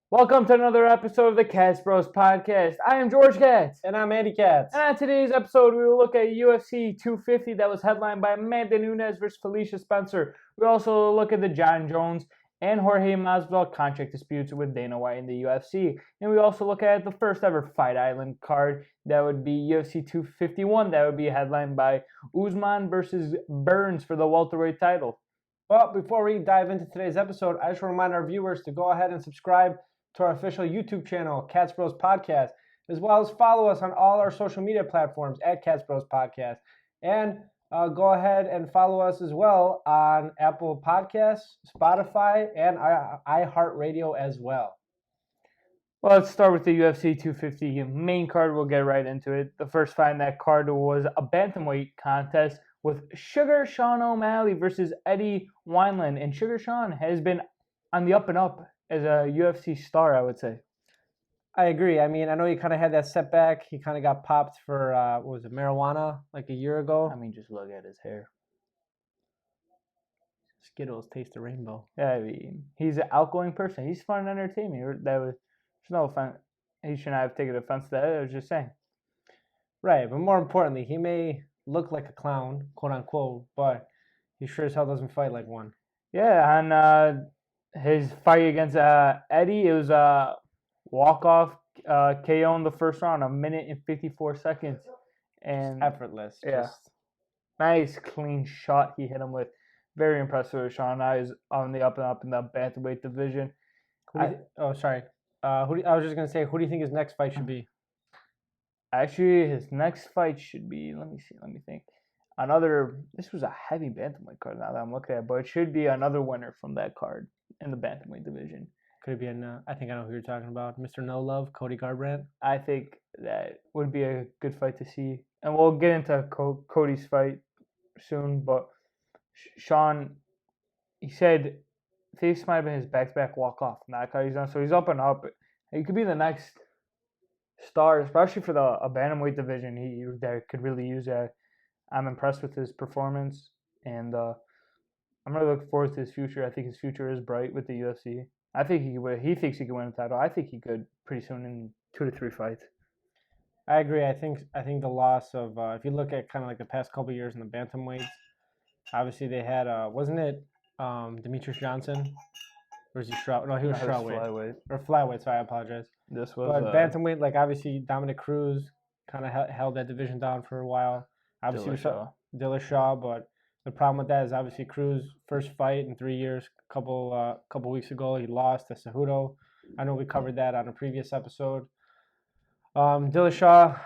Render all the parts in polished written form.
Welcome to another episode of the Katzzbros podcast. I am George Katz. And I'm Andy Katz. And on today's episode, we will look at UFC 250 that was headlined by Amanda Nunes versus Felicia Spencer. We also look at the John Jones and Jorge Masvidal contract disputes with Dana White in the UFC. And we also look at the first ever Fight Island card. That would be UFC 251. That would be headlined by Usman versus Burns for the welterweight title. Well, before we dive into today's episode, I just want to remind our viewers to go ahead and subscribe to our official YouTube channel, Katzzbros Podcast, as well as follow us on all our social media platforms at Katzzbros Podcast. And go ahead and follow us as well on Apple Podcasts, Spotify, and iHeartRadio as well. Well, let's start with the UFC 250 main card. We'll get right into it. The first fight in that card was a bantamweight contest with Sugar Sean O'Malley versus Eddie Wineland. And Sugar Sean has been on the up and up as a UFC star, I would say. I agree. I mean, I know he kind of had that setback. He kind of got popped for, marijuana like a year ago. I mean, just look at his hair. Skittles taste the rainbow. Yeah, I mean, he's an outgoing person. He's fun and entertaining. There's no offense. He should not have taken offense to that. I was just saying. Right, but more importantly, he may look like a clown, quote unquote, but he sure as hell doesn't fight like one. Yeah, and his fight against Eddie, it was a walk-off KO in the first round, 1 minute and 54 seconds. And effortless. Yeah. Nice, clean shot he hit him with. Very impressive with Sean. Now he's on the up and up in the bantamweight division. I was just going to say, who do you think his next fight should be? Actually, his next fight should be, let me think. This was a heavy bantamweight card now that I'm looking at, but it should be another winner from that card in the bantamweight division. Could it be I think I know who you're talking about, Mr. No Love, Cody Garbrandt? I think that would be a good fight to see. And we'll get into Cody's fight soon, but Sean, he said this might have been his back-to-back walk-off. Not how he's done. So he's up and up. He could be the next star, especially for the bantamweight division. That could really use that. I'm impressed with his performance, and I'm really looking forward to his future. I think his future is bright with the UFC. I think he thinks he can win a title. I think he could pretty soon in 2 to 3 fights. I agree. I think the loss of if you look at kind of like the past couple of years in the bantamweights, obviously they had wasn't it Demetrius Johnson? Or was he strawweight? No, he was strawweight. Flyweight. Or flyweight, sorry, I apologize. This was But bantamweight, like obviously Dominic Cruz kind of held that division down for a while. Obviously Dillashaw, but the problem with that is obviously Cruz first fight in 3 years, couple weeks ago he lost to Cejudo. I know we covered that on a previous episode. Dillashaw,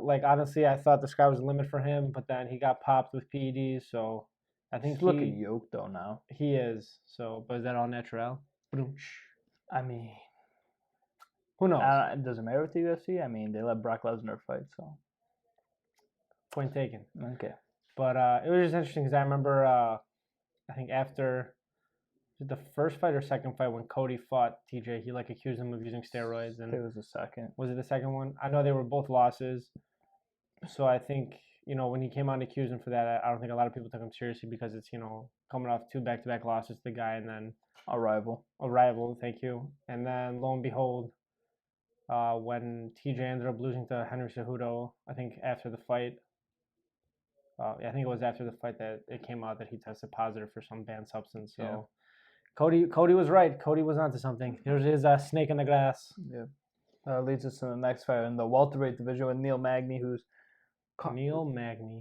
like honestly, I thought the sky was the limit for him, but then he got popped with PEDs, so I think he's looking yoked though now. He is. So, but is that all natural? I mean, who knows? It doesn't matter with the UFC. I mean, they let Brock Lesnar fight, so point taken. Okay. But it was just interesting because I remember, I think after the first fight or second fight when Cody fought TJ, he like accused him of using steroids. And it was the second. Was it the second one? I know they were both losses. So I think, when he came on to accuse him for that, I don't think a lot of people took him seriously because it's, coming off 2 back-to-back losses to the guy and then a rival, thank you. And then lo and behold, when TJ ended up losing to Henry Cejudo, I think after the fight, I think it was after the fight that it came out that he tested positive for some banned substance. So yeah. Cody was right. Cody was onto something. There's his snake in the grass. Yeah. Leads us to the next fight in the welterweight division with Neil Magny,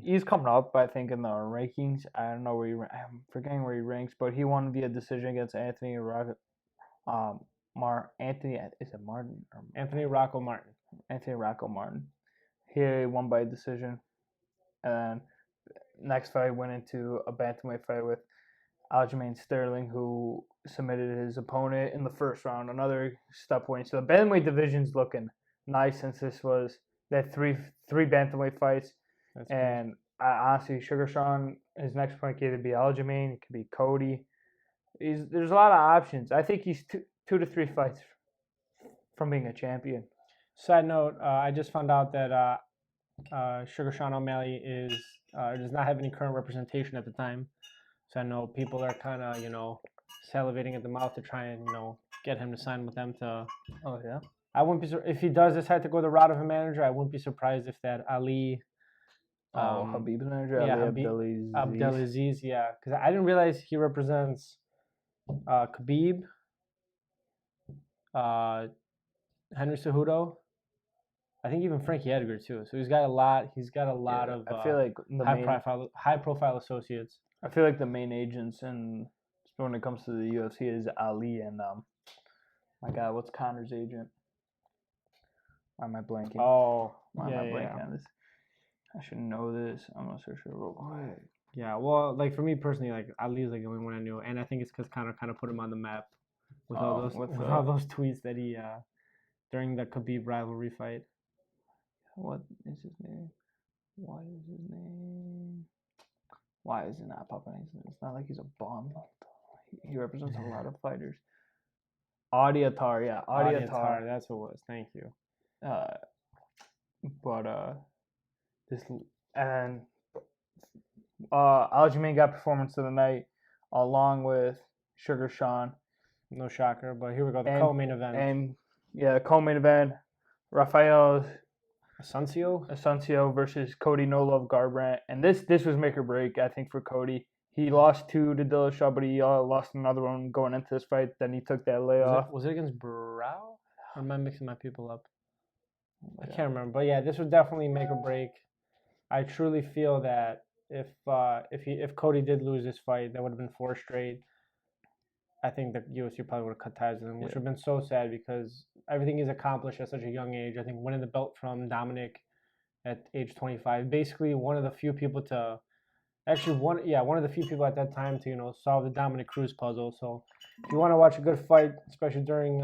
He's coming up, I think, in the rankings. I don't know I'm forgetting where he ranks, but he won via decision against Anthony Rocco Martin. He won by decision. And next fight went into a bantamweight fight with Aljamain Sterling, who submitted his opponent in the first round. Another step win. So the bantamweight division's looking nice since this was that three bantamweight fights. That's and honestly, Sugar Sean, his next fight could either be Aljamain, it could be Cody. There's a lot of options. I think he's 2 to 3 fights from being a champion. Side note, I just found out that Sugar Sean O'Malley does not have any current representation at the time. So I know people are kind of, salivating at the mouth to try and, get him to sign with them to. Oh yeah. I wouldn't be if he does decide to go the route of a manager. I wouldn't be surprised if that Ali. Habib's manager, yeah, Ali Abdelaziz. Yeah, because I didn't realize he represents Khabib, Henry Cejudo. I think even Frankie Edgar too. So he's got a lot. He's got a lot of. I feel like the high profile associates. I feel like the main agents and when it comes to the UFC is Ali and my God, what's Connor's agent? Why am I blanking? Why am I blanking on this? I should know this. I'm gonna search it real quick. Yeah, well, like for me personally, like Ali is like the only one I knew, and I think it's because Connor kind of put him on the map with all those tweets that he during the Khabib rivalry fight. What is his name? What is his name? Why is it not popping? It's not like he's a bum. He represents a lot of fighters. Audiatar, yeah, Audiatar. That's who it was. Thank you. This and Aljamain got performance of the night along with Sugar Sean. No shocker, but here we go. The co-main event. And yeah, co-main event. Rafael Assuncio versus Cody No Love Garbrandt, and this was make or break, I think, for Cody. He lost 2 to Dillashaw, but he lost another one going into this fight. Then he took that layoff. Was it against Brow? Or am I mixing my people up? I can't remember, but yeah, this would definitely make or break. I truly feel that if Cody did lose this fight, that would have been 4 straight. I think the UFC probably would have cut ties with him, which would have been so sad because everything he's accomplished at such a young age. I think winning the belt from Dominic at age 25, basically one of the few people to one of the few people at that time to solve the Dominic Cruz puzzle. So if you want to watch a good fight, especially during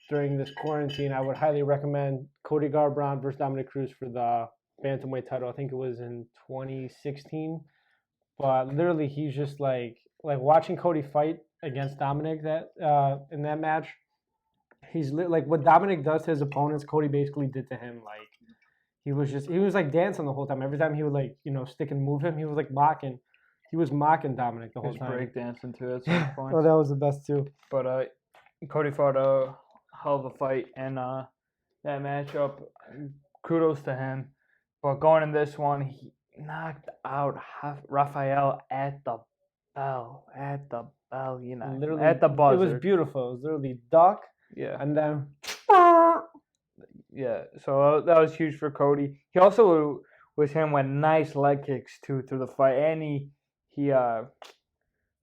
this quarantine, I would highly recommend Cody Garbrandt versus Dominic Cruz for the bantamweight title. I think it was in 2016. But literally, he's just like watching Cody fight against Dominic in that match. He's like what Dominic does to his opponents, Cody basically did to him. Like he was like dancing the whole time. Every time he would stick and move him, he was like mocking. He was mocking Dominic the whole time. Break dancing too at some point. Oh, that was the best too. But Cody fought a hell of a fight, and that matchup, kudos to him. But going in this one, he knocked out Rafael at the bell, literally at the buzzer. It was beautiful. It was literally duck, and then so that was huge for Cody. He also was him with nice leg kicks too through the fight, and he knocked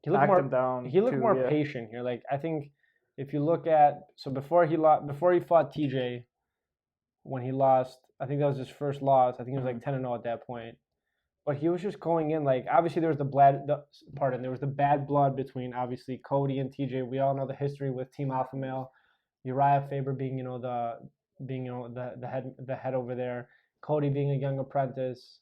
him down. He looked more patient here. Like I think if you look at before he fought TJ, when he lost, I think that was his first loss. I think he was like 10-0 at that point. But he was just going in like obviously there was there was the bad blood between obviously Cody and TJ. We all know the history with Team Alpha Male, Uriah Faber being the head over there, Cody being a young apprentice,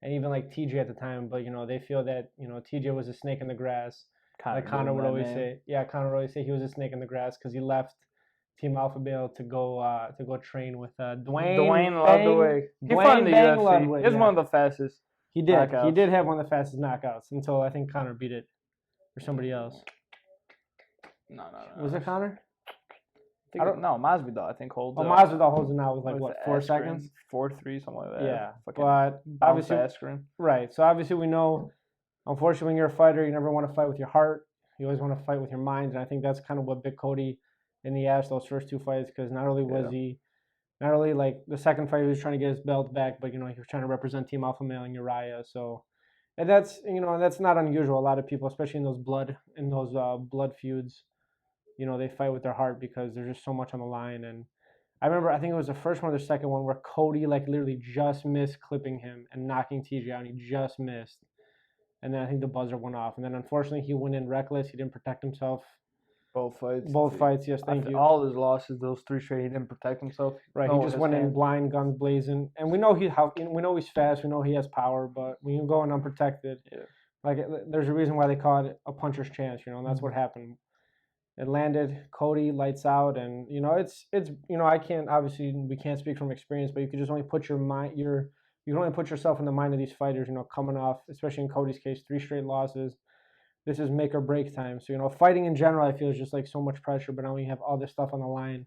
and even like TJ at the time. But they feel that TJ was a snake in the grass. Like Connor would always say. Yeah, Connor would always say he was a snake in the grass because he left Team Alpha Male to go train with Dwayne. Dwayne loved the way. He fought in the UFC. He's one of the fastest. He did. Knockouts. He did have one of the fastest knockouts until I think Connor beat it, or somebody else. No. Was it Connor? I don't know. Masvidal, I think, holds. Masvidal holds it now with like what 4 seconds? 4-3, something like that. Yeah, but obviously, right. So obviously, we know. Unfortunately, when you're a fighter, you never want to fight with your heart. You always want to fight with your mind, and I think that's kind of what bit Cody in the ass those first 2 fights because not only was he. Not only like the second fight, he was trying to get his belt back, but he was trying to represent Team Alpha Male and Uriah. So, and that's that's not unusual. A lot of people, especially in those blood feuds, they fight with their heart because there's just so much on the line. And I remember, I think it was the first one or the second one where Cody like literally just missed clipping him and knocking TJ out. And he just missed, and then I think the buzzer went off. And then unfortunately, he went in reckless. He didn't protect himself. Both fights, yes, thank you. All his losses, those 3 straight, he didn't protect himself. Right, he just went in blind, guns blazing, and we know he's fast. We know he has power, but when you go in unprotected, like there's a reason why they call it a puncher's chance, and that's what happened. It landed. Cody lights out, and it's I can't we can't speak from experience, but you can just only put you can only put yourself in the mind of these fighters. Coming off, especially in Cody's case, 3 straight losses. this is make or break time. So, you know, fighting in general, I feel is just like so much pressure. But now when you have all this stuff on the line,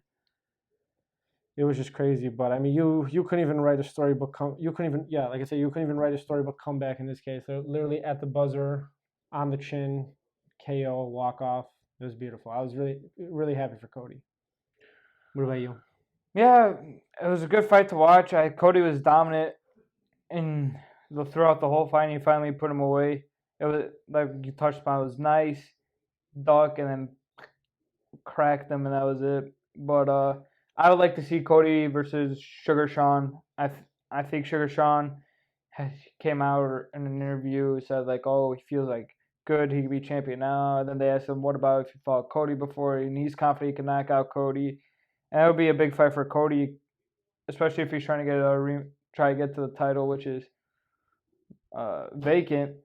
it was just crazy. But I mean, you couldn't even write a storybook. You couldn't even, yeah, like I said, you couldn't even write a storybook comeback in this case. They're literally at the buzzer, on the chin, KO, walk off. It was beautiful. I was really, really happy for Cody. What about you? Yeah, it was a good fight to watch. Cody was dominant throughout the whole fight. And he finally put him away. It was like you touched upon. It was nice, duck, and then cracked him, and that was it. But I would like to see Cody versus Sugar Sean. I think Sugar Sean came out in an interview, said like, oh, he feels like good, he could be champion now. And then they asked him, what about if you fought Cody before? And he's confident he can knock out Cody. And that would be a big fight for Cody, especially if he's trying to try to get to the title, which is vacant.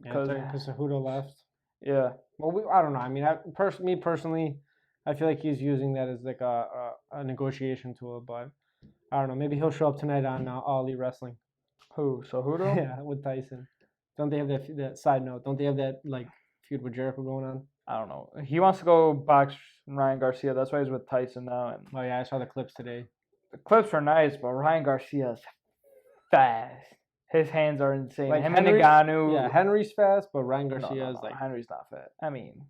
Because Cejudo left. Yeah. Well, I don't know. I mean, me personally, I feel like he's using that as like a negotiation tool. But I don't know. Maybe he'll show up tonight on All Elite Wrestling. Who? Cejudo? Yeah, with Tyson. Don't they have that side note? Don't they have that like feud with Jericho going on? I don't know. He wants to go box Ryan Garcia. That's why he's with Tyson now. And oh yeah, I saw the clips today. The clips are nice, but Ryan Garcia's fast. His hands are insane. Like him and Ngannou. Yeah, Henry's fast, but Ryan Garcia is like Henry's not fast. I mean,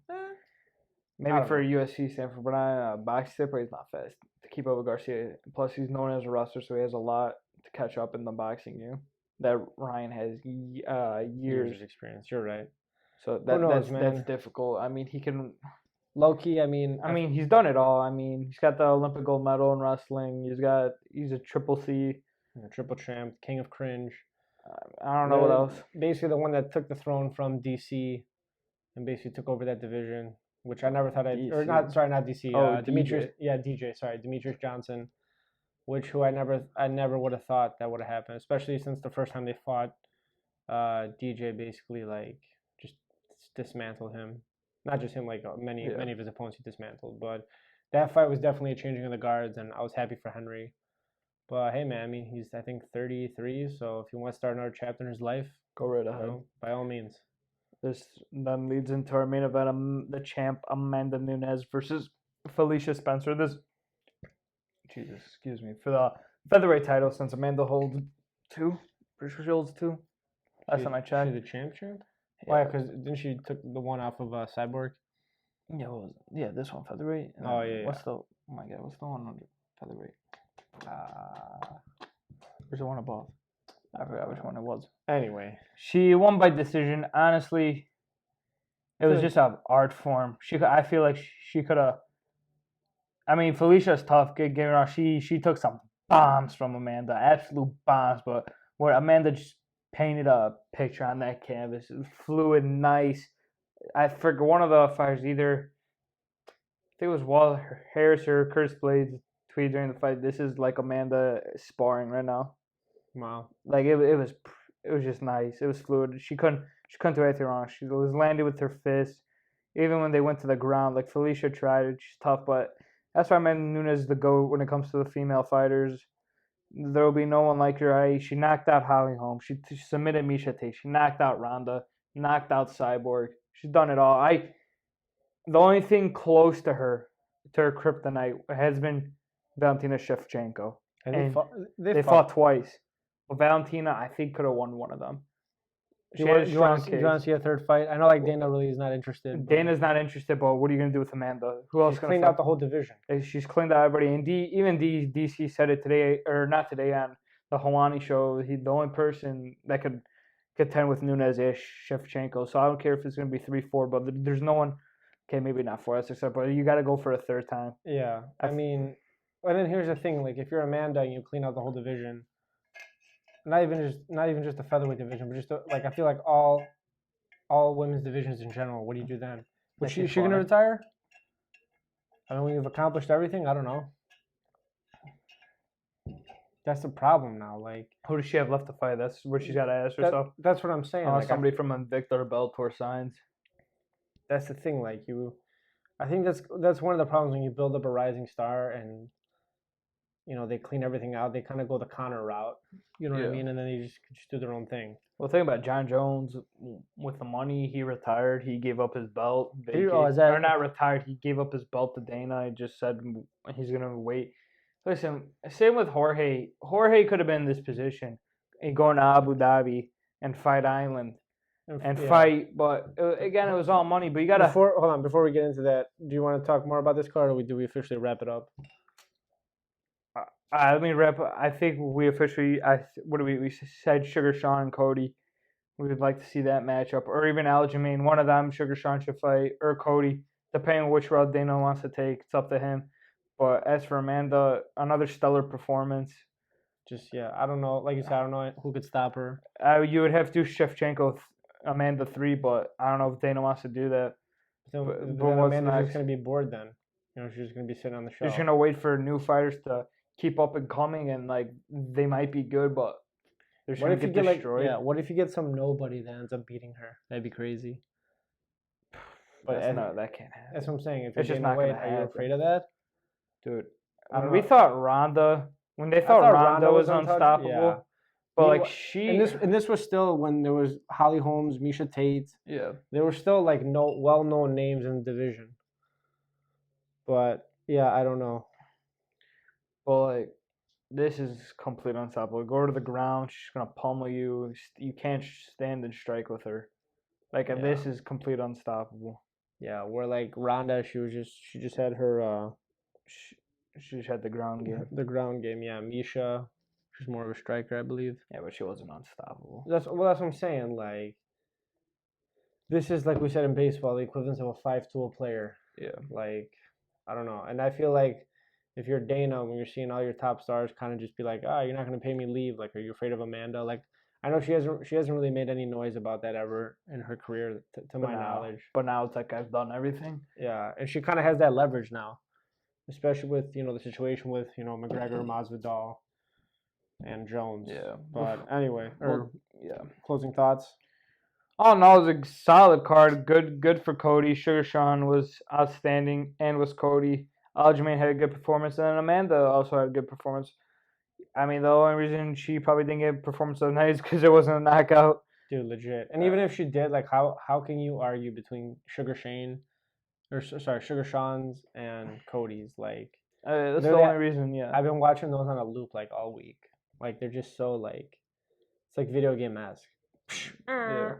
maybe for a UFC standpoint, but not a box step, but he's not fast to keep up with Garcia. Plus, he's known as a wrestler, so he has a lot to catch up in the boxing game. That Ryan has years experience. You're right. So that's difficult. I mean, he can. Low key, I mean, he's done it all. I mean, he's got the Olympic gold medal in wrestling. He's a triple C, triple champ, king of cringe. I don't know what else. Basically, the one that took the throne from DC, and basically took over that division, which I never thought not DC. Demetrius, Demetrius Johnson, who I never would have thought that would have happened, especially since the first time they fought, DJ basically like just dismantled him. Not just him, like many of his opponents he dismantled. But that fight was definitely a changing of the guards, and I was happy for Henry. But hey, man, I mean, he's I think 33, so if he wants to start another chapter in his life, go right ahead. By all means. This then leads into our main event: the champ Amanda Nunes versus Felicia Spencer. For the featherweight title, since Amanda holds 2, pretty sure she holds 2. Last time I checked, she's the champ. Yeah. Why? Because didn't she took the one off of Cyborg? Yeah, this one featherweight. Oh yeah. What's the one under featherweight? Where's the one above? I forgot which one it was. Anyway, she won by decision. Honestly, it was just an art form. I feel like she could have. I mean, Felicia's tough. She took some bombs from Amanda, absolute bombs. But where Amanda just painted a picture on that canvas, it was fluid, nice. I forget one of the fighters either. I think it was Walter Harris or Curtis Blades tweeted during the fight. This is like Amanda sparring right now. Wow. Like it was just nice. It was fluid. She couldn't do anything wrong. She was landed with her fist. Even when they went to the ground, like Felicia tried it. She's tough, but that's why Amanda Nunes is the GOAT when it comes to the female fighters. There will be no one like her. She knocked out Holly Holm. She submitted Misha Tate. She knocked out Ronda. Knocked out Cyborg. She's done it all. The only thing close to her kryptonite has been Valentina Shevchenko. And they fought twice. Well, Valentina, I think, could have won one of them. Do you want to see a third fight? I know, like, Dana really is not interested. Dana's not interested, but what are you going to do with Amanda? Who else? She's cleaned out the whole division. She's cleaned out everybody. And even DC said it today, or not today, on the Helwani show. The only person that could contend with Nunes is Shevchenko. So I don't care if it's going to be 3-4, but there's no one. Okay, maybe not 4, that's except, but you got to go for a third time. Yeah, I mean, and then here's the thing: like, if you're Amanda and you clean out the whole division. Not even just the featherweight division, but just like I feel like all women's divisions in general. What do you do then? Is she gonna retire? I mean, we've accomplished everything. I don't know. That's the problem now. Like, who does she have left to fight? That's where she's got to ask herself. That's what I'm saying. Like somebody from Invicta or Bellator signs. That's the thing. Like I think that's one of the problems when you build up a rising star and. they clean everything out. They kind of go the Conor route. You know what I mean? And then they just do their own thing. Well, think about John Jones with the money. He retired. He gave up his belt. Or not retired. He gave up his belt to Dana. He just said he's gonna wait. Listen, same with Jorge. Jorge could have been in this position and going to Abu Dhabi and Fight Island and fight. But again, it was all money. But you gotta hold on before we get into that. Do you want to talk more about this card, or do we officially wrap it up? Let me wrap up. I think we officially. We said Sugar Sean and Cody. We would like to see that matchup, or even Aljamain. One of them, Sugar Sean should fight, or Cody, depending on which route Dana wants to take. It's up to him. But as for Amanda, another stellar performance. I don't know. Like you said, I don't know who could stop her. You would have to do Shevchenko, Amanda 3, but I don't know if Dana wants to do that. But Amanda's just going to be bored then. She's just going to be sitting on the show. She's going to wait for new fighters to keep up and coming, and they might be good, but they're just going to get destroyed. What if you get some nobody that ends up beating her? That'd be crazy. But that can't happen. That's what I'm saying. If it's just not going to happen. Are you afraid of that? Dude, we thought Ronda, when they thought Ronda was unstoppable, but and this was still when there was Holly Holmes, Miesha Tate. Yeah, there were still well-known names in the division. But yeah, I don't know. But this is complete unstoppable. Go to the ground, she's gonna pummel you. You can't stand and strike with her. This is complete unstoppable. Yeah, where Ronda, she just had her. She just had the ground game. The ground game, yeah. Miesha, she's more of a striker, I believe. Yeah, but she wasn't unstoppable. That's what I'm saying. This is, like we said in baseball, the equivalent of a 5-tool player. Yeah. I don't know. And I feel like if you're Dana, when you're seeing all your top stars kind of just be like, you're not going to pay me leave. Are you afraid of Amanda? I know she hasn't really made any noise about that ever in her career, to my knowledge. But now it's I've done everything. Yeah, and she kind of has that leverage now. Especially with, the situation with, McGregor, Masvidal, and Jones. Yeah. But anyway, closing thoughts? Oh, no, it was a solid card. Good for Cody. Sugar Sean was outstanding, and was Cody. Aljamain had a good performance, and then Amanda also had a good performance. I mean, the only reason she probably didn't get a performance of the night is because it wasn't a knockout. Dude, legit. And even if she did, how can you argue between Sugar Sean's and Cody's? That's the only reason, yeah. I've been watching those on a loop all week. They're just so it's video game-esque. Yeah.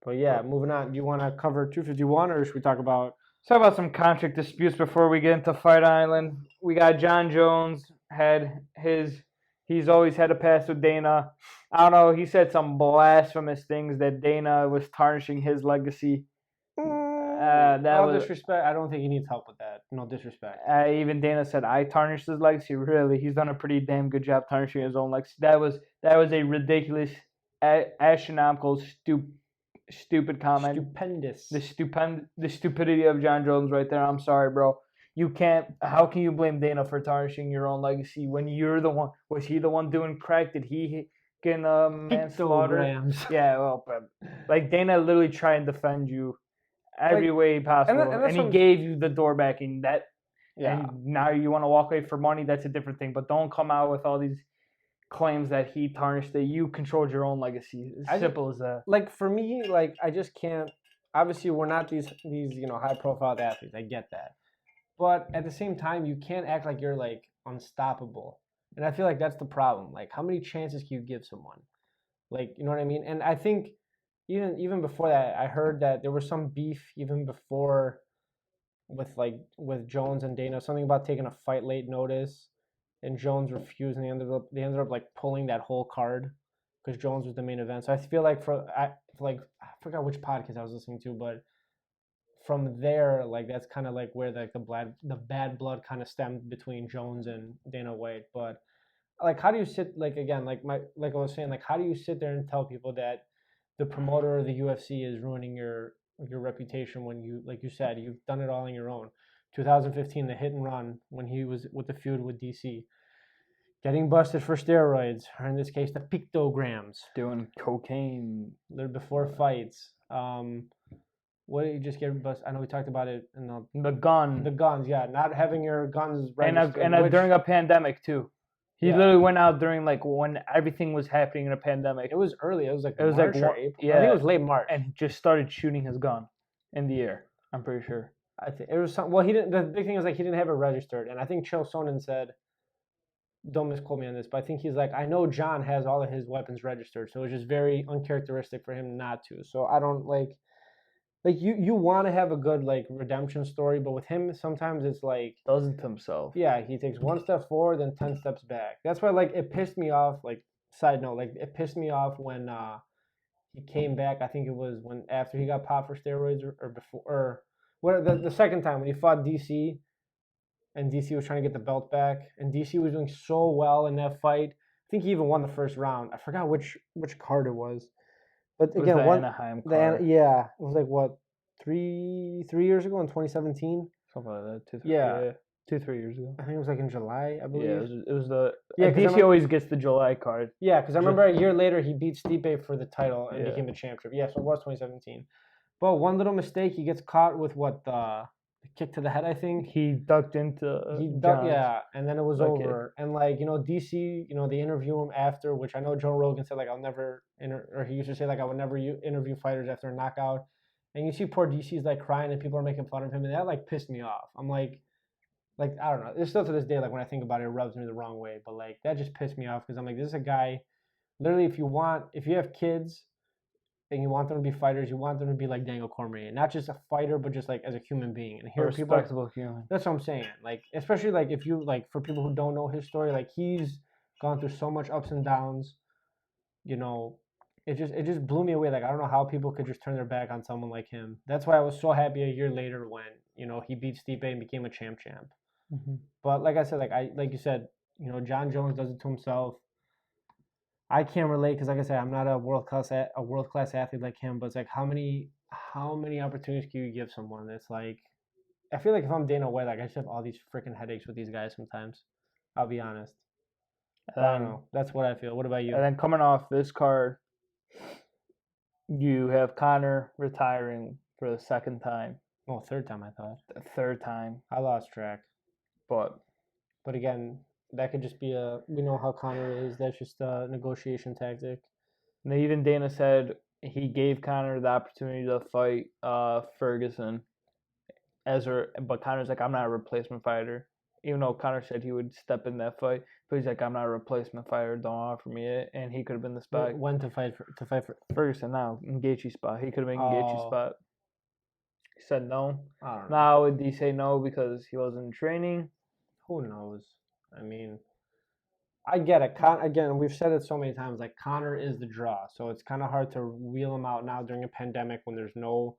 But yeah, moving on. Do you want to cover 251, or should we talk about some contract disputes before we get into Fight Island? We got John Jones he's always had a past with Dana. I don't know, he said some blasphemous things that Dana was tarnishing his legacy. Disrespect. I don't think he needs help with that. No disrespect. Even Dana said, I tarnished his legacy. Really, he's done a pretty damn good job tarnishing his own legacy. That was a ridiculous, astronomical, stupid comment. Stupendous. The stupidity of John Jones right there. I'm sorry, bro. You can't. How can you blame Dana for tarnishing your own legacy when you're the one? Was he the one doing crack? Did he get manslaughter? Yeah, well, but Dana literally tried and defend you every way possible, and he gave you the door back, and now you want to walk away for money. That's a different thing. But don't come out with all these claims that he tarnished, that you controlled your own legacy. Simple as that. For me, I just can't. Obviously, we're not these high profile athletes. I get that, but at the same time, you can't act like you're unstoppable. And I feel like that's the problem. How many chances can you give someone? You know what I mean? And I think even before that, I heard that there was some beef even before with Jones and Dana, something about taking a fight late notice, and Jones refused, and they ended up pulling that whole card because Jones was the main event. So I feel I forgot which podcast I was listening to, but from there, that's kind of where the bad blood kind of stemmed between Jones and Dana White. But how do you sit again I was saying, how do you sit there and tell people that the promoter of the UFC is ruining your reputation when you, like you said, you've done it all on your own? 2015, the hit and run when he was with the feud with DC, getting busted for steroids, or in this case, the pictograms, doing cocaine before fights. What did you just get? But I know we talked about it in The gun. the guns. Yeah, not having your guns registered. And during a pandemic too. He literally went out during like when everything was happening in a pandemic. It was early. It was like March or April. Yeah, I think it was late March. And just started shooting his gun in the air. I'm pretty sure. I think it was some. Well, he didn't. The big thing is like he didn't have it registered, and I think Chael Sonnen said, don't misquote me on this, but I think he's like, I know John has all of his weapons registered, so it's just very uncharacteristic for him not to. So I don't like you want to have a good like redemption story, but with him sometimes it's like doesn't to himself. Yeah, he takes one step forward, then 10 steps back. That's why like it pissed me off. Like side note, like it pissed me off when he came back. I think it was when after he got popped for steroids or before or what the second time when he fought DC. And DC was trying to get the belt back, and DC was doing so well in that fight. I think he even won the first round. I forgot which card it was, but again, the Anaheim card. Yeah, it was like what 3 years ago in 2017, something like that. 2-3 years ago. I think it was like in July, I believe. Yeah, it was the DC always gets the July card. Yeah, because I remember a year later he beat Stipe for the title and became a championship. Yeah, so it was 2017. But one little mistake, he gets caught with what the kick to the head, I think. He ducked into and then it was over. And like, DC, they interview him after, which I know Joe Rogan said like I'll never or he used to say like I would never interview fighters after a knockout. And you see poor DC's like crying and people are making fun of him, and that like pissed me off. I'm like I don't know. It's still to this day like when I think about it, it rubs me the wrong way. But like that just pissed me off because I'm like, this is a guy. Literally, if you have kids and you want them to be fighters, you want them to be like Daniel Cormier, not just a fighter, but just like as a human being. And here, respectable human. That's what I'm saying. Like, especially like if you like for people who don't know his story, like he's gone through so much ups and downs. It just blew me away. Like I don't know how people could just turn their back on someone like him. That's why I was so happy a year later when he beat Stipe and became a champ. Mm-hmm. But like I said, like you said, John Jones does it to himself. I can't relate because, like I said, I'm not a world class athlete like him. But it's like, how many opportunities can you give someone? It's like, I feel like if I'm Dana White, like I just have all these freaking headaches with these guys sometimes. I'll be honest. I don't know. That's what I feel. What about you? And then coming off this card, you have Conor retiring for the second time. Oh, third time I thought. The third time. I lost track. But again, that could just be we know how Conor is. That's just a negotiation tactic. And even Dana said he gave Conor the opportunity to fight Ferguson. But Conor's like, I'm not a replacement fighter. Even though Conor said he would step in that fight, but he's like, I'm not a replacement fighter. Don't offer me it. And he could have been the spot. When to fight for Ferguson now in Gaethje's spot. He could have been in Gaethje's spot. He said no. I don't know. Now would he say no because he wasn't in training? Who knows? I mean, I get it. Again, we've said it so many times. Like Conor is the draw, so it's kind of hard to wheel him out now during a pandemic when there's no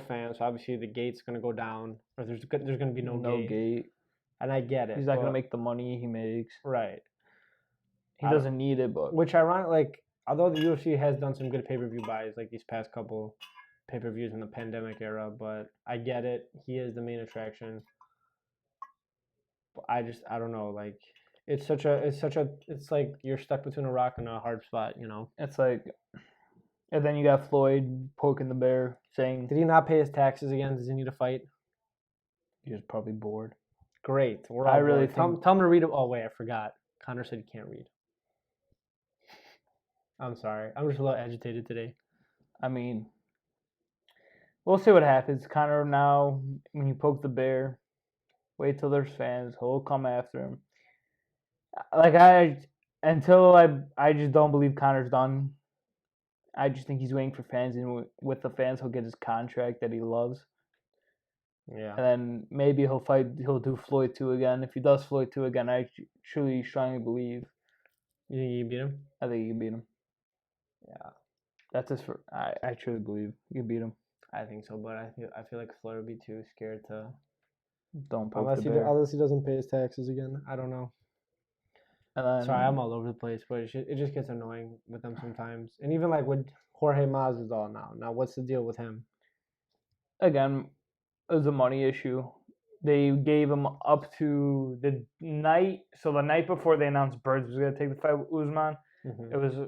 fans. So obviously the gate's gonna go down, or there's gonna be no gate. And I get it. He's not gonna make the money he makes. Right. He doesn't need it, but which ironic, like although the UFC has done some good pay-per-view buys, like these past couple pay-per-views in the pandemic era, but I get it. He is the main attraction. But I don't know. Like it's like you're stuck between a rock and a hard spot. It's like, and then you got Floyd poking the bear, saying, "Did he not pay his taxes again? Does he need to fight?" He was probably bored. Great. Tell him to read it. Oh wait, I forgot. Conor said he can't read. I'm sorry. I'm just a little agitated today. I mean, we'll see what happens. Conor now, when you poke the bear, wait till there's fans. He'll come after him. Like I just don't believe Conor's done. I just think he's waiting for fans, and with the fans, he'll get his contract that he loves. Yeah. And then maybe he'll do Floyd 2 again. If he does Floyd 2 again, I truly strongly believe. You think you can beat him? I think you can beat him. Yeah. That's just I truly believe you can beat him. I think so, but I feel like Floyd would be too scared to. Don't poke the bear. Unless he doesn't pay his taxes again. I don't know. And then, sorry, I'm all over the place, but it just gets annoying with them sometimes. And even like with Jorge Masvidal now. Now, what's the deal with him? Again, it was a money issue. They gave him up to the night. So the night before they announced Birds was going to take the fight with Usman,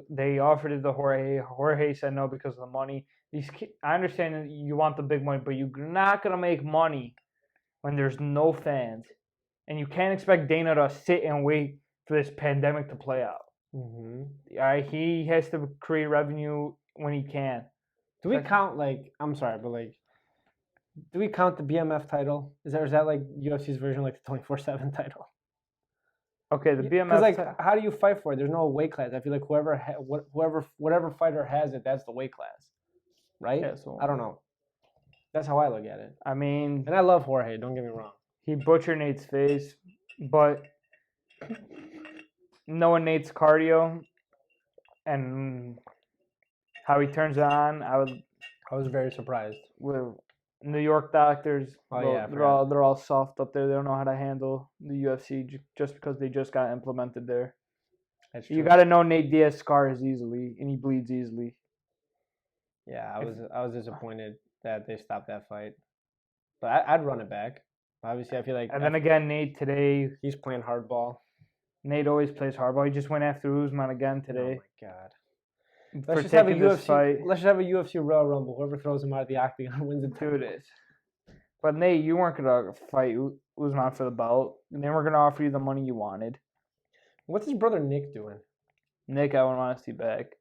they offered it to Jorge. Jorge said no because of the money. I understand that you want the big money, but you're not gonna make money when there's no fans, and you can't expect Dana to sit and wait for this pandemic to play out. Mm-hmm. He has to create revenue when he can. Do we count I'm sorry, but do we count the BMF title? Is that like UFC's version, like the 24/7 title? Okay, the BMF. Because how do you fight for it? There's no weight class. I feel like whatever fighter has it, that's the weight class, right? Yeah, so, I don't know. That's how I look at it. I mean, and I love Jorge. Don't get me wrong. He butchered Nate's face, but knowing Nate's cardio and how he turns it on, I was very surprised. With New York doctors, they're all soft up there. They don't know how to handle the UFC just because they just got implemented there. That's true. You got to know Nate Diaz scars easily, and he bleeds easily. Yeah, I was disappointed that they stopped that fight, but I'd run it back. Obviously, I feel like. And then again, Nate today, he's playing hardball. Nate always plays hardball. He just went after Usman again today. Oh my god. Let's just have a UFC Royal Rumble. Whoever throws him out of the octagon wins it. Do this. But Nate, you weren't gonna fight Usman for the belt, and they weren't gonna offer you the money you wanted. What's his brother Nick doing? Nick, I would want to see back.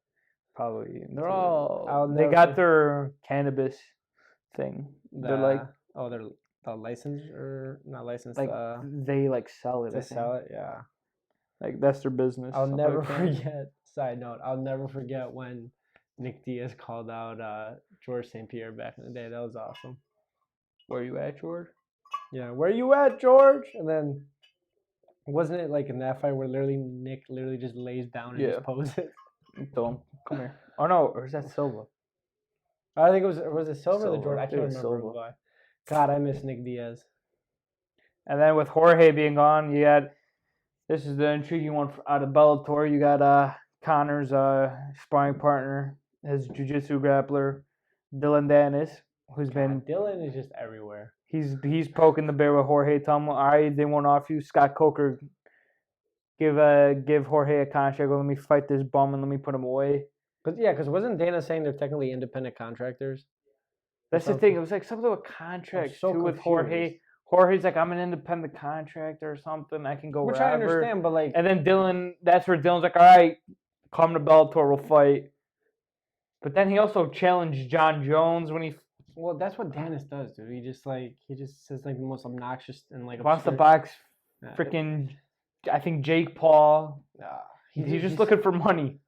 Probably. They got their cannabis thing. They're like, they're licensed or not licensed. Like they sell it. They sell it, yeah. Like that's their business. I'll never forget. Side note, I'll never forget when Nick Diaz called out George St. Pierre back in the day. That was awesome. Where you at, George? Yeah, where you at, George? And then wasn't it like in that fight where Nick just lays down and just poses? Come here. Oh no, or is that Silva? I think was it Silva or George? I can't remember. Why. God, I miss Nick Diaz. And then with Jorge being gone, you had this is the intriguing one out of Bellator. You got Connor's sparring partner, his jiu-jitsu grappler, Dylan Dennis, who's been. Dylan is just everywhere. He's poking the bear with Jorge. Tell him, all right, they won't offer you. Scott Coker, give Jorge a contract. Let me fight this bum and let me put him away. Because wasn't Dana saying they're technically independent contractors? That's the thing. It was like something with contracts too with Jorge. Jorge's like, I'm an independent contractor or something. I can go wherever. Which I understand, but And then Dylan, that's where Dylan's like, all right, come to Bellator, we'll fight. But then he also challenged John Jones when he. Well, that's what Dennis does, dude. He just says the most obnoxious and wants to box freaking, I think Jake Paul. He's just looking for money.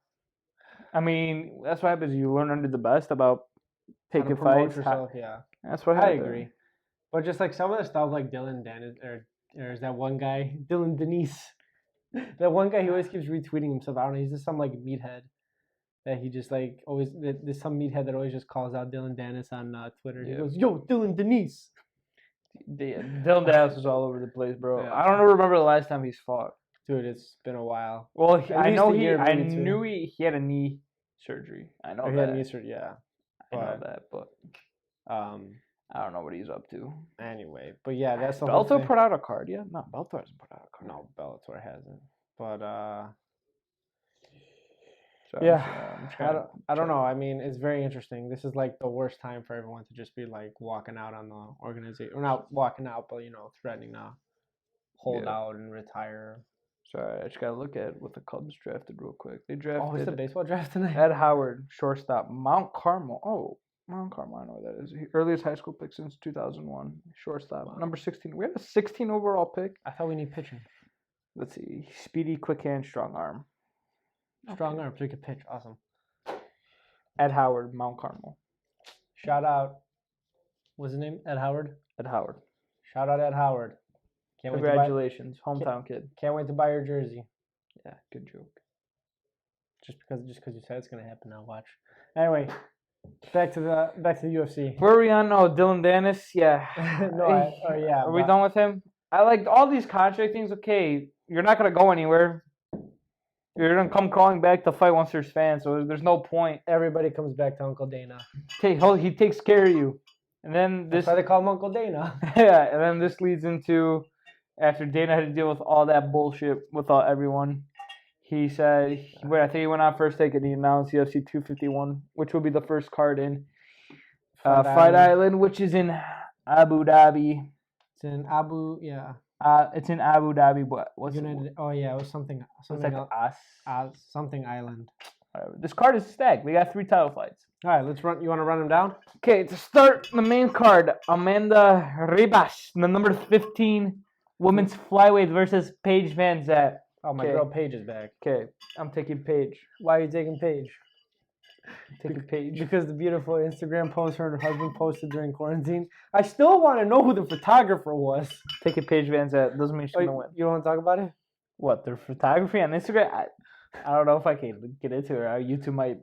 I mean, that's what happens. You learn under the best about taking fights. Yourself, yeah. That's what I agree. But just some of the stuff like Dylan Dennis, or there's that one guy, Dylan Denise. That one guy, he always keeps retweeting himself. I don't know. He's just some meathead that he just always. There's some meathead that always just calls out Dylan Dennis on Twitter. Yeah. He goes, "Yo, Dylan Denise." Dylan Dennis is all over the place, bro. Yeah. I don't remember the last time he's fought. Dude, it's been a while. Well, I knew he had a knee surgery. I know that. He had a knee surgery, yeah. I know that, but I don't know what he's up to. Anyway, but yeah, that's the whole thing. Bellator put out a card, yeah? No, Bellator hasn't put out a card. No, Bellator hasn't. But I don't know. I mean, it's very interesting. This is the worst time for everyone to just be walking out on the organization, or not walking out, but threatening to hold out and retire. Sorry, I just gotta look at what the Cubs drafted real quick. They drafted. Oh, it's the baseball draft tonight. Ed Howard, shortstop, Mount Carmel. Oh, Mount Carmel, I know what that is. Earliest high school pick since 2001. Shortstop, number 16. We have a 16 overall pick. I thought we need pitching. Let's see. Speedy, quick hand, strong arm. Strong arm, so he could pitch. Awesome. Ed Howard, Mount Carmel. Shout out. What's his name? Ed Howard? Ed Howard. Shout out Ed Howard. Congratulations, hometown kid. Can't wait to buy your jersey. Yeah, good joke. Just because you said it's gonna happen now. Watch. Anyway, back to the UFC. Where are we on? Oh, Dylan Dennis. Yeah. Yeah. Are we done with him? I like all these contract things. Okay, you're not gonna go anywhere. You're gonna come crawling back to fight once there's fans. So there's no point. Everybody comes back to Uncle Dana. He takes care of you, and then this. That's why they call him Uncle Dana. Yeah, and then this leads into. After Dana had to deal with all that bullshit with everyone, he said, I think he went on first take and he announced UFC 251, which will be the first card in. Fight Island, which is in Abu Dhabi. It's in Abu, yeah. It's in Abu Dhabi, but what's United? Oh yeah, it was something like something island. Whatever. This card is stacked. We got 3 title fights. All right, let's run. You want to run them down? Okay, to start the main card, Amanda Ribas, the number 15 women's flyweight versus Paige Van Zant. Oh, my girl Paige is back. Okay, I'm taking Paige. Why are you taking Paige? Taking Paige because the beautiful Instagram post her and her husband posted during quarantine. I still want to know who the photographer was. Taking Paige Van Zant doesn't mean she's gonna win. You don't want to talk about it? What, their photography on Instagram? I don't know if I can get into it. YouTube might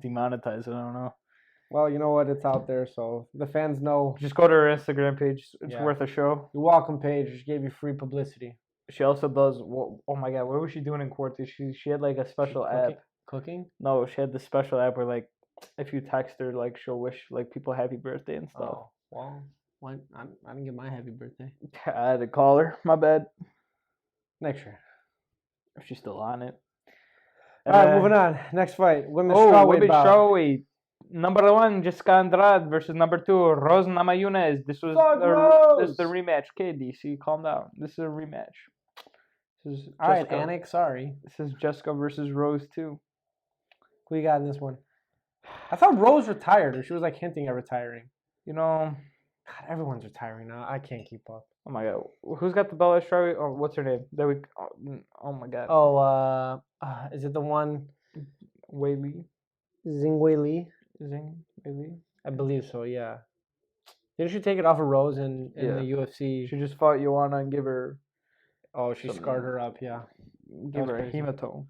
demonetize it. I don't know. Well, you know what? It's out there, so the fans know. Just go to her Instagram page. It's worth a show. You're welcome, Paige. She gave you free publicity. She also does. Oh my God, what was she doing in quarantine? She had like a special app. Cooking? No, she had this special app where like if you text her, like she'll wish like people happy birthday and stuff. Oh, well, what? I didn't get my happy birthday. I had to call her. My bad. Next year. If she's still on it. All right, moving on. Next fight. Women's strawweight. Number 1, Jessica Andrade versus number 2, Rose Namajunas. This is the rematch. Okay, DC, calm down. This is a rematch. This is all right, Anik, sorry. This is Jessica versus Rose too. Who you got in this one? I thought Rose retired, or she was like hinting at retiring. You know, God, everyone's retiring now. I can't keep up. Oh my God, who's got the belt at strawweight? Oh, what's her name? Oh my God. Oh, is it the one? Wei Li. Zhang Li. I believe so. Yeah. Didn't she take it off of Rose in the UFC? She just fought Joanna and give her. Oh, she scarred her up. Yeah. Give her a hematome.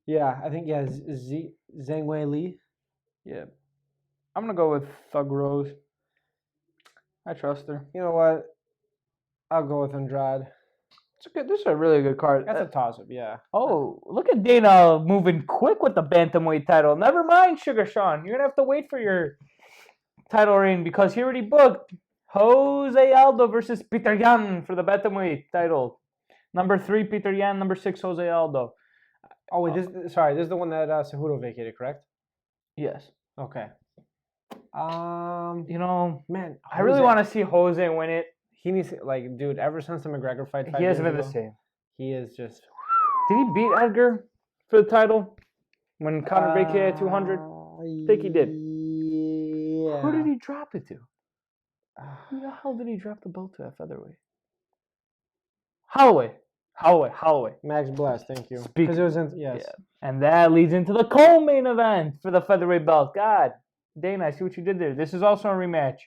Yeah, I think Zhang Li. Yeah. I'm gonna go with Thug Rose. I trust her. You know what? I'll go with Andrade. This is a really good card. That's a toss-up, yeah. Oh, look at Dana moving quick with the bantamweight title. Never mind, Sugar Sean. You're going to have to wait for your title reign because he already booked Jose Aldo versus Peter Yan for the bantamweight title. Number 3, Peter Yan. Number 6, Jose Aldo. Oh, wait, this is the one that Cejudo vacated, correct? Yes. Okay. You know, man, I really want to see Jose win it. He needs, like, dude, ever since the McGregor fight, he hasn't been the same. He is just... Did he beat Edgar for the title when Conor vacated at 200? I think he did. Yeah. Who did he drop it to? Who the hell did he drop the belt to at featherweight? Holloway. Max Bless, thank you. Because it was in... Yes. Yeah. And that leads into the co-main event for the featherweight belt. God, Dana, I see what you did there. This is also a rematch.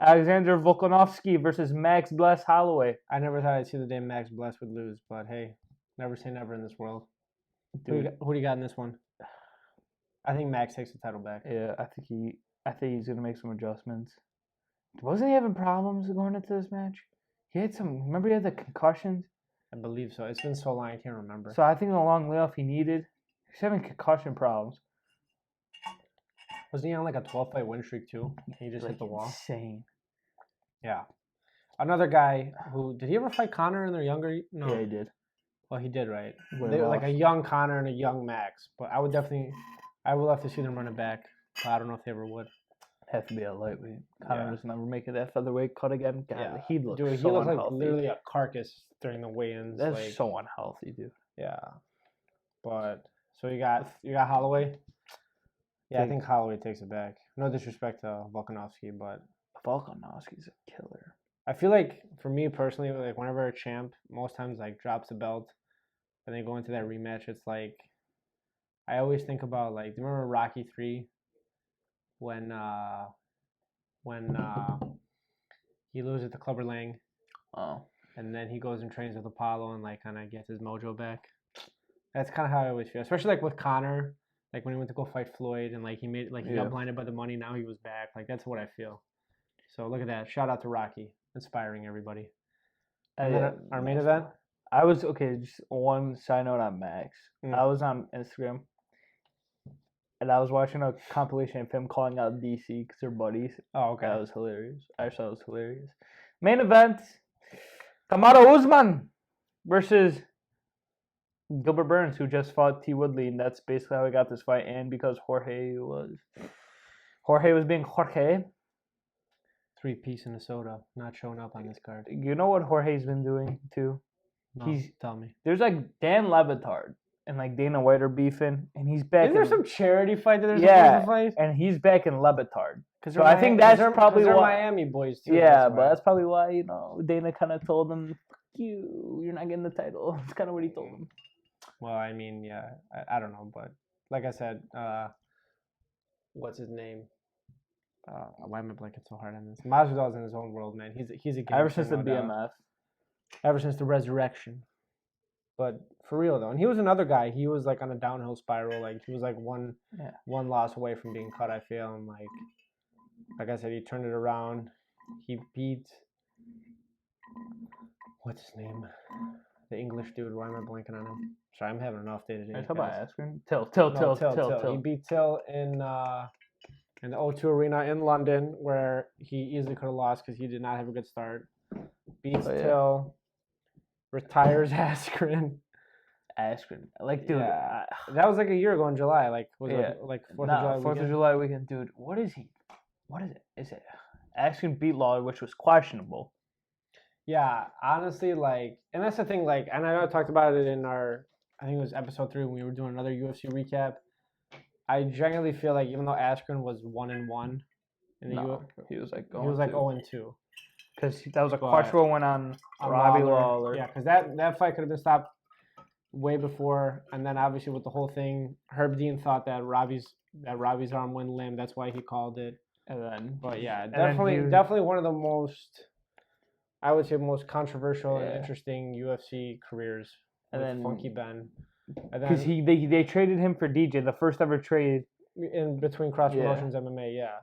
Alexander Volkanovski versus Max Bless Holloway. I never thought I'd see the day Max Bless would lose, but hey, never say never in this world. Who do you got in this one? I think Max takes the title back. Yeah, I think he's gonna make some adjustments. Wasn't he having problems going into this match? He had some. Remember, he had the concussions. I believe so. It's been so long, I can't remember. So I think the long layoff he needed. He's having concussion problems. Wasn't he on like a 12-fight win streak too? He just hit the wall. Insane. Yeah. Another guy who did he ever fight Conor in their younger? No, yeah, he did. Well, he did, right? They were like a young Conor and a young Max. But I would love to see them run it back. But I don't know if they ever would. Have to be a lightweight. Conor just never make it that featherweight cut again. God, yeah, he looked he so looked unhealthy. Like literally a carcass during the weigh-ins. That's like, so unhealthy, dude. Yeah. But so you got Holloway. Yeah, I think Holloway takes it back. No disrespect to Volkanovski, but Volkanovski's a killer. I feel like for me personally, like whenever a champ most times like drops the belt and they go into that rematch, it's like I always think about like, do you remember Rocky 3 when he loses to Clubber Lang? Oh. And then he goes and trains with Apollo and like kind of gets his mojo back. That's kind of how I always feel, especially like with Conor. Like when he went to go fight Floyd and like he got blinded by the money, now he was back. Like that's what I feel. So look at that. Shout out to Rocky. Inspiring everybody. And then our main event? Just one side note on Max. I was on Instagram and I was watching a compilation of him calling out DC because they're buddies. Oh, okay. That was hilarious. I thought it was hilarious. Main event, Kamaru Usman versus Gilbert Burns, who just fought T. Woodley, and that's basically how we got this fight. And because Jorge was being Jorge, 3-piece in a soda not showing up on this card. You know what Jorge's been doing too? No, tell me. There's like Dan Levitard and like Dana White are beefing, and he's back. Isn't there some charity fight that they're supposed to fight? And he's back in Levitard. So I think that's probably why why Miami boys too. Yeah, but that's probably why Dana kind of told him, "Fuck you, you're not getting the title." That's kind of what he told him. Well, I mean, yeah, I don't know, but like I said, what's his name? Why am I blanking so hard on this? Masvidal's in his own world, man. He's a ever since the BMF, ever since the resurrection. But for real though, and he was another guy. He was like on a downhill spiral. Like he was like one loss away from being cut. I feel, and like I said, he turned it around. He beat what's his name? The English dude. Why am I blanking on him? Sorry, I'm having an off day today. How about Askren? Till. He beat Till in the O2 Arena in London, where he easily could have lost because he did not have a good start. Beats Till, retires Askren. Like, dude, that was like a year ago in July. Like, was it like 4th of July weekend? 4th of July weekend, dude. What is he? What is it? Is it Askren beat Lawler, which was questionable? Yeah, honestly, like, and that's the thing. Like, and I know I talked about it in our, I think it was episode 3 when we were doing another UFC recap. I genuinely feel like even though Askren was 1-1 in the UFC, he was like 0-2 because that was a questionable one on Robbie Lawler. Yeah, because that fight could have been stopped way before, and then obviously with the whole thing, Herb Dean thought that Robbie's arm went limb. That's why he called it. And then, but yeah, definitely one of the most, I would say, most controversial and interesting UFC careers. And then Funky Ben. Because they traded him for DJ, the first ever trade in between Cross Promotions MMA. Yeah,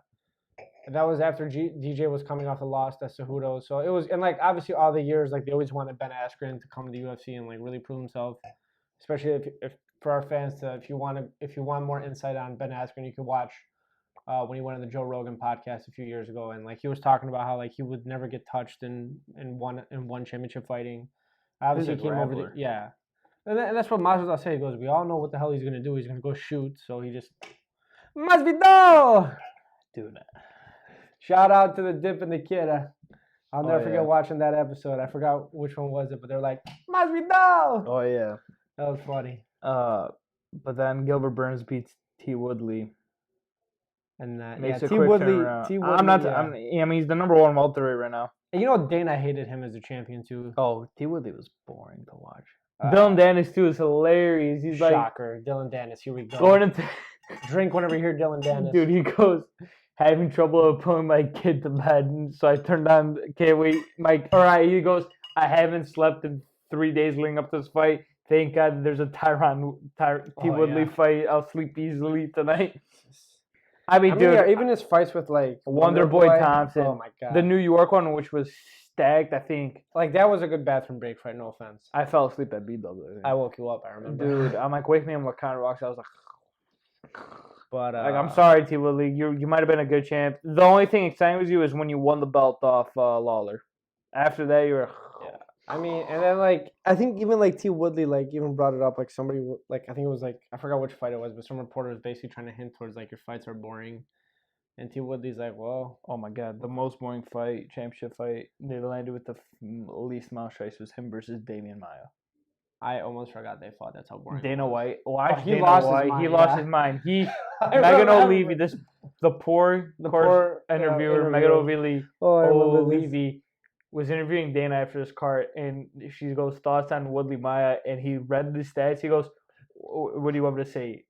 and that was after DJ was coming off a loss to Cejudo. So it was, and like obviously all the years, like they always wanted Ben Askren to come to the UFC and like really prove himself. Especially if for our fans if you want more insight on Ben Askren, you can watch when he went on the Joe Rogan podcast a few years ago, and like he was talking about how like he would never get touched in one championship fighting. Obviously, he came over and that's what Masvidal said. He goes, we all know what the hell he's going to do. He's going to go shoot. So he just, Masvidal! Dude. Shout out to the Dip and the Kid. I'll never forget watching that episode. I forgot which one was it, but they're like, Masvidal! Oh, yeah. That was funny. But then Gilbert Burns beats T. Woodley. And T. Woodley. I mean, he's the number 1 welterweight right now. And you know, Dana hated him as a champion, too. Oh, T. Woodley was boring to watch. Dylan Dennis too is hilarious. He's shocker. Dylan Dennis, here we go. Going into drink whenever you hear Dylan Dennis. Dude, he goes having trouble putting my kid to bed, so I turned on. Can't wait, Mike. All right, he goes. I haven't slept in 3 days leading up to this fight. Thank God there's a T. Woodley fight. I'll sleep easily tonight. I mean, dude, even his fights with like Wonder Boy Thompson. Oh my God. The New York one, which was stacked, I think. Like, that was a good bathroom break fight, no offense. I fell asleep at BW. I woke you up, I remember. Dude, I'm like, wake me up with Conor Rocks. I was like, but I'm sorry, T. Woodley. You might have been a good champ. The only thing exciting with you is when you won the belt off Lawler. After that, you were. Yeah. I mean, and then like I think even like T. Woodley like even brought it up, like somebody like I think it was like I forgot which fight it was, but some reporter was basically trying to hint towards like your fights are boring. And T. Woodley's like, well, oh my God, the most boring fight, championship fight they landed with the least amount of strikes was him versus Damian Maia. I almost forgot they fought. That's how boring. Dana White, he lost his mind. He Megan O'Leary, the poor interviewer Megan O'Leary was interviewing Dana after this card, and she goes thoughts on Woodley Maia, and he read the stats. He goes, what do you want me to say?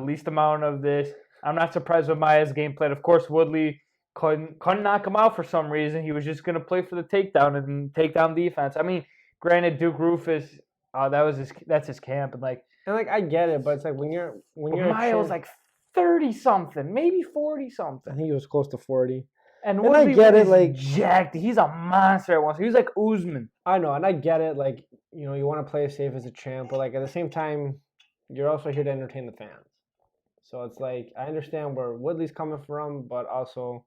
Least amount of this. I'm not surprised with Maia's game plan. Of course, Woodley couldn't knock him out for some reason. He was just going to play for the takedown and takedown defense. I mean, granted, Duke Rufus, that's his camp, and I get it, but it's like when you're Maia was like 30-something, maybe 40-something. I think he was close to 40. And Woodley I get it, like jacked. He's a monster at once. He was like Usman. I know, and I get it. Like, you know, you want to play safe as a champ, but like at the same time, you're also here to entertain the fans. So it's like I understand where Woodley's coming from, but also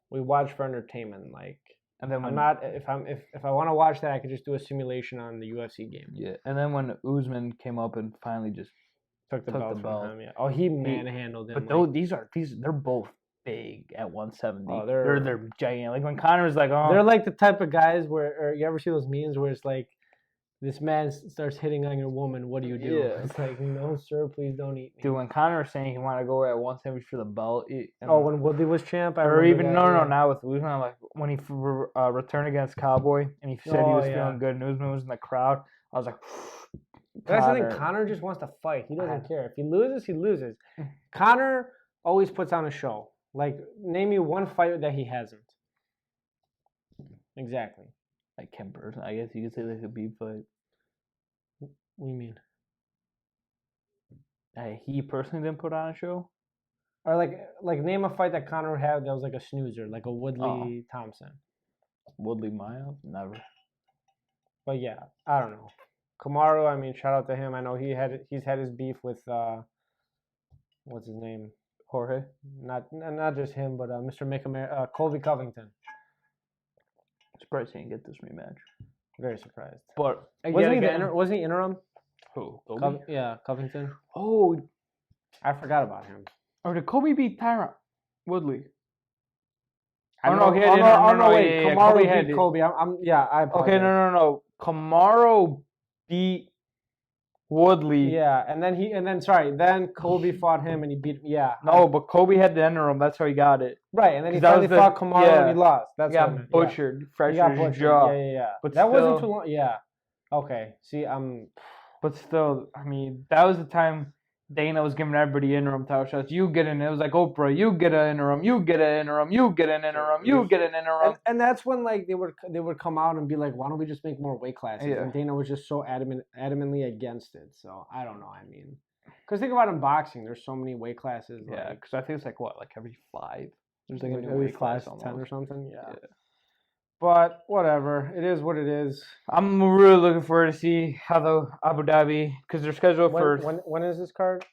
we watch for entertainment. Like, and then if I want to watch that, I could just do a simulation on the UFC game. Yeah, and then when Usman came up and finally just took the belt from him, yeah. Oh, he manhandled him. But they're both big at 170. Oh, they're giant. Like when Conor was like, oh, they're like the type of guys where, or you ever see those memes where it's like, this man starts hitting on your woman, what do you do? Yeah. It's like, no, sir, please don't eat me. Dude, when Conor was saying he wanted to go at 170 for the belt. When Woodley was champ? Or even, no, now with Usman, like when he returned against Cowboy and he said he was feeling good and Usman was in the crowd, I was like, that's the thing, Conor just wants to fight. He doesn't care. If he loses, he loses. Conor always puts on a show. Like, name me one fight that he hasn't. Exactly. Like Ken Burton, I guess you could say like a beef fight. What do you mean? He personally didn't put on a show? Or like name a fight that Conor had that was like a snoozer, like a Woodley Thompson. Woodley Miles? Never. But yeah, I don't know. Kamaru, I mean, shout out to him. I know he's had his beef with what's his name? Jorge? Not just him, but Mr. Colby Covington. Surprised he didn't get this rematch. Very surprised. But wasn't he interim? Who? Covington. Oh, I forgot about him. Or did Kobe beat Tyron Woodley? Wait. Kamaru beat Kobe. I apologize. Okay, no. Kamaru beat Woodley. Yeah, then Kobe fought him and he beat. Yeah. No, but Kobe had the interim. That's how he got it. Right, and then he finally fought Kamaru and he lost. That's what I meant. Butchered. He got butchered. Jaw. Yeah. But that still, wasn't too long. Yeah. Okay. See, But still, I mean, that was the time Dana was giving everybody interim title shots. You get in. It was like Oprah. You get an interim. You get an interim. You get an interim. You get an interim. And that's when like they would come out and be like, why don't we just make more weight classes? Yeah. And Dana was just so adamantly against it. So I don't know. I mean, because think about in boxing, there's so many weight classes. Yeah, because I think it's like every 5. There's like every 5 to 10 or something. Yeah. But whatever, it is what it is. I'm really looking forward to see how the Abu Dhabi, because they're scheduled for. When is this card?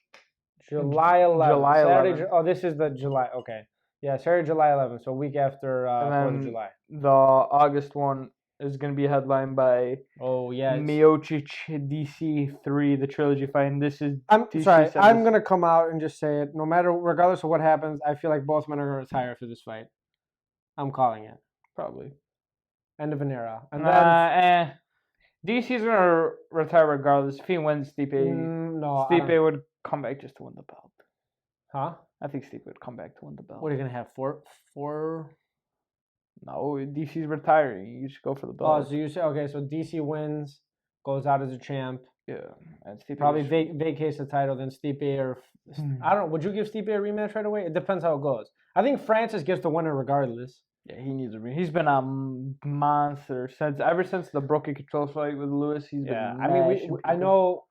July 11th. July 11th. This is the July. Okay. Yeah, Saturday, July 11th. So a week after 4th of July. The August one is going to be headlined by. Miocic DC3, the trilogy fight. And this is. I'm going to come out and just say it. Regardless of what happens, I feel like both men are going to retire after this fight. I'm calling it. Probably. End of an era. And DC's gonna retire regardless. If he wins, Stipe would come back just to win the belt. Huh? I think Stipe would come back to win the belt. What are you gonna have? Four? No, DC's retiring. You should go for the belt. Oh, so you say so DC wins, goes out as a champ. Yeah, and Stipe probably vacates the title. Then Stipe I don't know. Would you give Stipe a rematch right away? It depends how it goes. I think Francis gets the winner regardless. Yeah, he needs a rematch. He's been a monster ever since the Broken Control fight with Lewis. He's been. I mean, I know.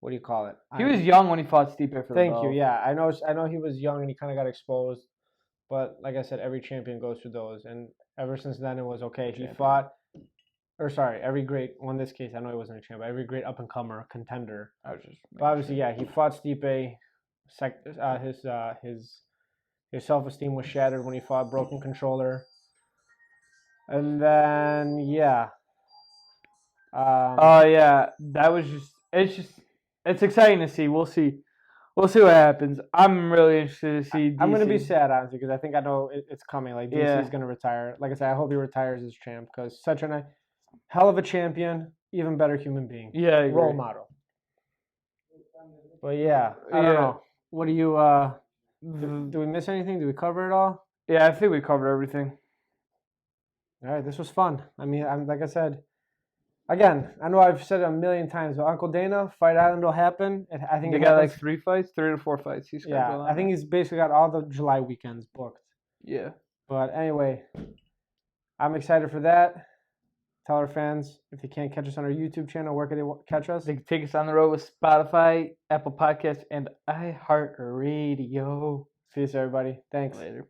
What do you call it? He was young when he fought Stipe for the belt. Thank you. Yeah, I know he was young and he kind of got exposed. But like I said, every champion goes through those, and ever since then it was okay. He fought, every great. Well, in this case, I know he wasn't a champ, but every great up and comer contender. But obviously, he fought Stipe. His self-esteem was shattered when he fought Broken Controller. And then, that was it's exciting to see. We'll see what happens. I'm really interested to see DC. I'm going to be sad, honestly, because I think I know it's coming. Like, DC is going to retire. Like I said, I hope he retires as champ, because such a hell of a champion, even better human being. Yeah, role model. But I don't know. What do you... Do we miss anything? Did we cover it all? Yeah, I think we covered everything. All right, this was fun. I mean, like I said, again, I know I've said it a million times, but Uncle Dana, Fight Island will happen. I think they got like 3 to 4 fights. I think he's basically got all the July weekends booked. Yeah. But anyway, I'm excited for that. Tell our fans, if they can't catch us on our YouTube channel, where can they catch us? They can take us on the road with Spotify, Apple Podcasts, and iHeartRadio. Peace, everybody. Thanks. Later.